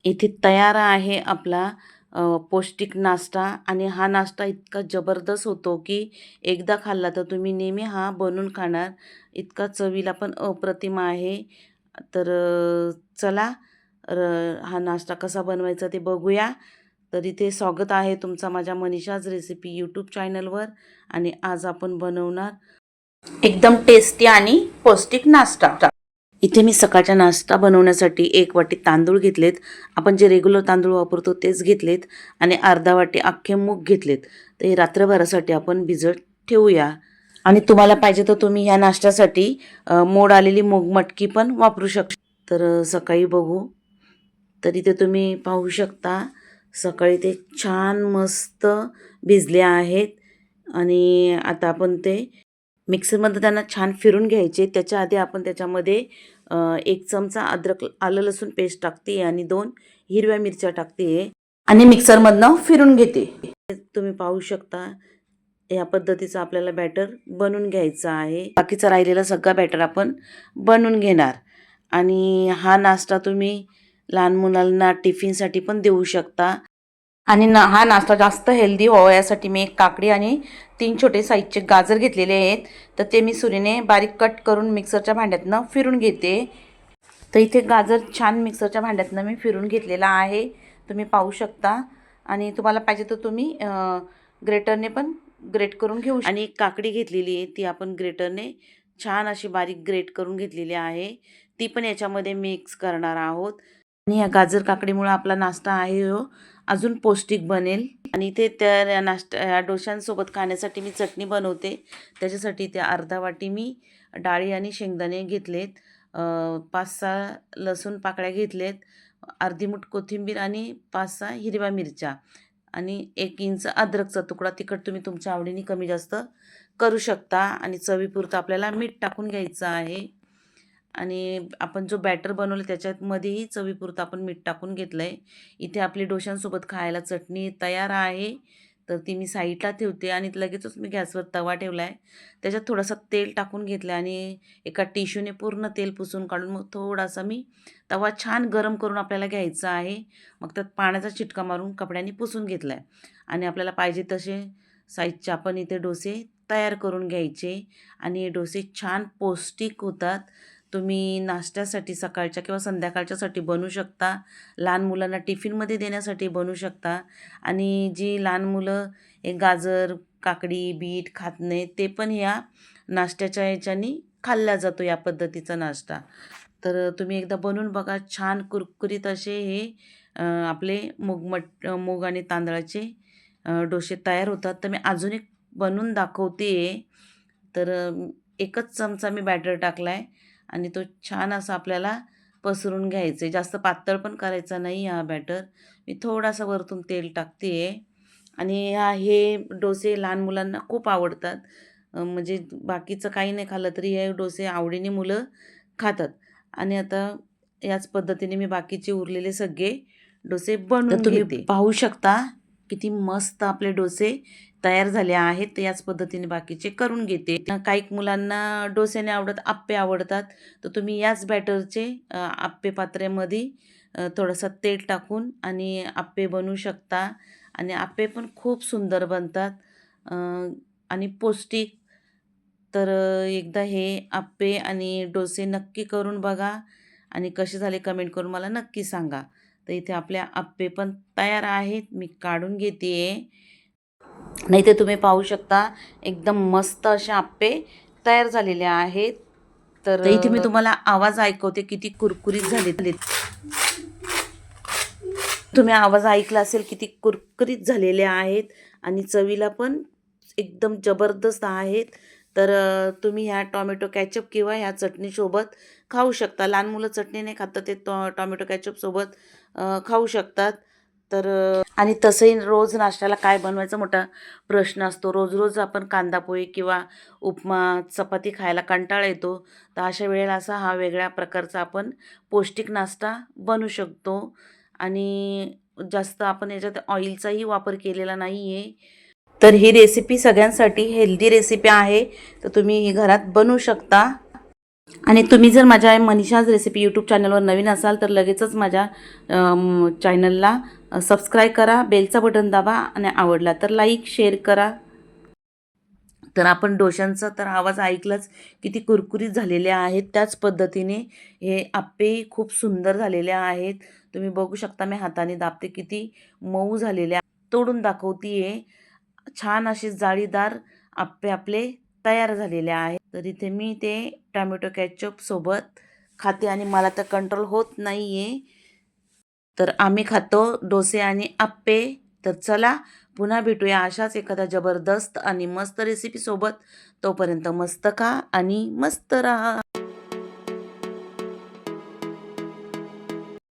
इथे तयार आहे आपला पौष्टिक नाश्ता आणि हा नाश्ता इतका जबरदस्त होतो की एकदा खाल्ला तर तुम्ही नेहमी हा बनवून खाणार. इतका चवीला पण अप्रतिम आहे. तर चला हा नाश्ता कसा बनवायचा ते बघूया. तर इथे स्वागत आहे तुमचा माझ्या मनीषाज रेसिपी यूट्यूब चॅनलवर. आणि आज आपण बनवणार एकदम टेस्टी आणि पौष्टिक नाश्ता. इथे मी सकाळचा नाश्ता बनवण्यासाठी 1 वाटी तांदूळ घेतलेत. आपण जे रेग्युलर तांदूळ वापरतो तेच घेतलेत आणि अर्धा वाटी अख्खे मूग घेतलेत. तर हे रात्रभरासाठी आपण भिजत ठेवूया. आणि तुम्हाला पाहिजे तर तुम्ही ह्या नाश्त्यासाठी मोड आलेली मूग मटकी पण वापरू शकता. तर सकाळी बघू. तर इथे तुम्ही पाहू शकता सकाळी ते छान मस्त भिजले आहेत. आणि आता आपण ते मिक्सरमध्ये त्यांना छान फिरून घ्यायचे. त्याच्या आधी आपण त्याच्यामध्ये 1 चमचा अद्रक आलं लसूण पेस्ट टाकते आणि 2 हिरव्या मिरच्या टाकते आणि मिक्सरमधनं फिरून घेते. तुम्ही पाहू शकता या पद्धतीचं आपल्याला बॅटर बनवून घ्यायचं आहे. बाकीचा राहिलेला सगळा बॅटर आपण बनवून घेणार. आणि हा नाश्ता तुम्ही लहान मुलांना टिफिनसाठी पण देऊ शकता. आणि हा नाश्ता जास्त हेल्दी व्हावा यासाठी मी 1 काकडी आणि 3 छोटे साईजचे गाजर घेतलेले आहेत. तर ते मी सुरीने बारीक कट करून मिक्सरच्या भांड्यातनं फिरून घेते. तर इथे गाजर छान मिक्सरच्या भांड्यातनं मी फिरून घेतलेला आहे, तुम्ही पाहू शकता. आणि तुम्हाला पाहिजे तर तुम्ही ग्रेटरने पण ग्रेट करून घेऊ. आणि काकडी घेतलेली आहे ती आपण ग्रेटरने छान अशी बारीक ग्रेट करून घेतलेली आहे, ती पण याच्यामध्ये मिक्स करणार आहोत. आणि या गाजर काकडीमुळे आपला नाश्ता आहे अजून पौष्टिक बनेल. आणि ते त्या या डोशांसोबत खाण्यासाठी मी चटणी बनवते. त्याच्यासाठी ते अर्धा वाटी मी डाळी आणि शेंगदाणे घेतलेत, 5-6 लसूण पाकळ्या घेतलेत, अर्धी मूठ कोथिंबीर आणि 5-6 हिरव्या मिरच्या आणि 1 इंच अद्रकचा तुकडा. तिखट तुम्ही तुमच्या आवडीने कमी जास्त करू शकता. आणि चवीपुरतं आपल्याला मीठ टाकून घ्यायचं आहे. आणि आपण जो बॅटर बनवलं त्याच्यामध्येही चवीपुरतं आपण मीठ टाकून घेतलं आहे. इथे आपली डोशांसोबत खायला चटणी तयार आहे. तर ती मी साईडला ठेवते आणि लगेचच मी गॅसवर तवा ठेवला आहे. त्याच्यात थोडंसं तेल टाकून घेतलं आणि एका टिश्यूने पूर्ण तेल पुसून काढून मग थोडासा मी तवा छान गरम करून आपल्याला घ्यायचा आहे. मग त्यात पाण्याचा चिटका मारून कपड्याने पुसून घेतला आहे. आणि आपल्याला पाहिजे तसे साईजचे आपण इथे डोसे तयार करून घ्यायचे. आणि हे डोसे छान पौष्टिक होतात. तुम्ही नाश्त्यासाठी सकाळच्या किंवा संध्याकाळच्यासाठी बनवू शकता. लहान मुलांना टिफिनमध्ये देण्यासाठी बनवू शकता. आणि जी लहान मुलं हे गाजर, काकडी, बीट खात नाहीत ते पण या नाश्त्याच्या ह्याच्यानी खाल्ला जातो या पद्धतीचा नाश्ता. तर तुम्ही एकदा बनवून बघा. छान कुरकुरीत असे हे आपले मूग आणि तांदळाचे डोसे तयार होतात. तर मी अजून एक बनवून दाखवते. तर 1च चमचा मी बॅटर टाकला आहे आणि तो छान असा आपल्याला पसरून घ्यायचं आहे. जास्त पातळ पण करायचा नाही हा बॅटर. मी थोडासा वरतून तेल टाकते आहे. आणि हे डोसे लहान मुलांना खूप आवडतात. म्हणजे बाकीचं काही नाही खाल्लं तरी हे डोसे आवडीने मुलं खातात. आणि आता याच पद्धतीने मी बाकीचे उरलेले सगळे डोसे बनवून घेते. तुम्ही पाहू शकता किती मस्त आपले डोसे तयार झाले आहेत. तर याच पद्धतीने बाकीचे करून घेते. काही मुलांना डोसे आवडत आप्पे आवडतात. तर तुम्ही याच बॅटरचे आप्पे पात्र्यामध्ये थोडंसं तेल टाकून आणि आप्पे बनवू शकता. आणि आप्पे पण खूप सुंदर बनतात आणि पौष्टिक. तर एकदा हे आप्पे आणि डोसे नक्की करून बघा आणि कसे झाले कमेंट करून मला नक्की सांगा. तर इथे आपल्या आप्पे पण तयार आहेत, मी काढून घेते आहे. नाही तर तुम्ही पाहू शकता एकदम मस्त असे आप्पे तयार झालेले आहेत. तर इथे मी तुम्हाला आवाज ऐकवते किती कुरकुरीत झाले. तुम्ही आवाज ऐकला असेल किती कुरकुरीत झालेले आहेत आणि चवीला पण एकदम जबरदस्त आहेत. तर तुम्ही ह्या टॉमॅटो कॅचअप किंवा ह्या चटणीसोबत खाऊ शकता. लहान मुलं चटणी नाही खात ते टॉमॅटो कॅचअपसोबत खाऊ शकतात. तर आणि तसंही रोज नाश्त्याला काय बनवायचा मोठा प्रश्न असतो. रोज रोज आपण कांदा पोहे किंवा उपमा चपाती खायला कंटाळा येतो. तर अशा वेळेला असा हा वेगळ्या प्रकारचा आपण पौष्टिक नाश्ता बनवू शकतो. आणि जास्त आपण याच्यात ऑइलचाही वापर केलेला नाही आहे. तर ही रेसिपी सगळ्यांसाठी हेल्दी रेसिपी आहे. तर तुम्ही ही घरात बनवू शकता. आणि तुम्ही जर माझ्या मनीषाज रेसिपी यूट्यूब चॅनलवर नवीन असाल तर लगेचच माझ्या चॅनलला सबस्क्राईब करा, बेलचा बटन दाबा आणि आवडला तर लाईक शेअर करा. तर आपण डोशांचा तर आवाज ऐकलाच, किती कुरकुरीत झालेले आहेत. त्याच पद्धतीने हे आप्पे खूप सुंदर झालेले आहेत. तुम्ही बघू शकता, मी हाताने दाबते, किती मऊ झालेले तोडून दाखवतीये. छान असे जाळीदार आप्पे आपले तयार झालेले आहेत. तर इथे मी ते टोमॅटो केचप सोबत खाते आणि मला तर कंट्रोल होत नाहीये. तर आम्ही खातो डोसे आणि आप्पे. तर चला पुन्हा भेटूया अशाच एखाद्या जबरदस्त आणि मस्त रेसिपी सोबत. तोपर्यंत मस्त खा आणि मस्त राहा.